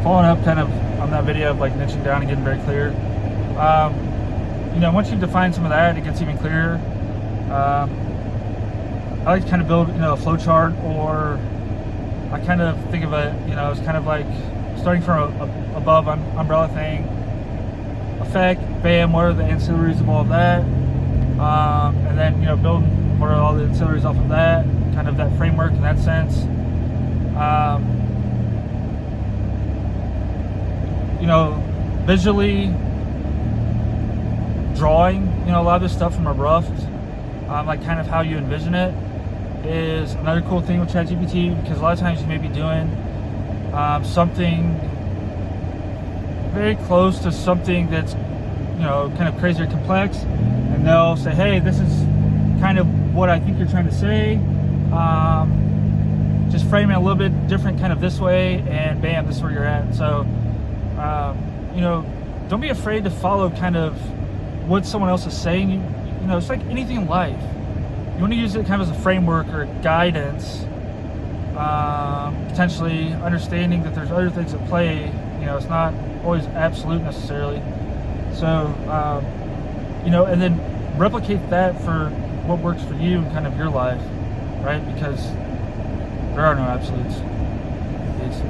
following up kind of on that video of like niching down and getting very clear. Once you define some of that, it gets even clearer. I like to kind of build, a flow chart, or I kind of think of it, it's kind of like starting from above umbrella thing, effect, bam, what are the ancillaries of all of that, and then, building what are all the ancillaries off of that, kind of that framework in that sense. Visually drawing, a lot of this stuff from a rough, like kind of how you envision it, is another cool thing with ChatGPT, because a lot of times you may be doing something very close to something that's, kind of crazy or complex, and they'll say, hey, this is kind of what I think you're trying to say. Just frame it a little bit different, kind of this way, and bam, this is where you're at. So, don't be afraid to follow kind of what someone else is saying. It's like anything in life. You want to use it kind of as a framework or guidance, potentially understanding that there's other things at play. It's not always absolute necessarily. So, and then replicate that for what works for you and kind of your life, right? Because there are no absolutes. Peace.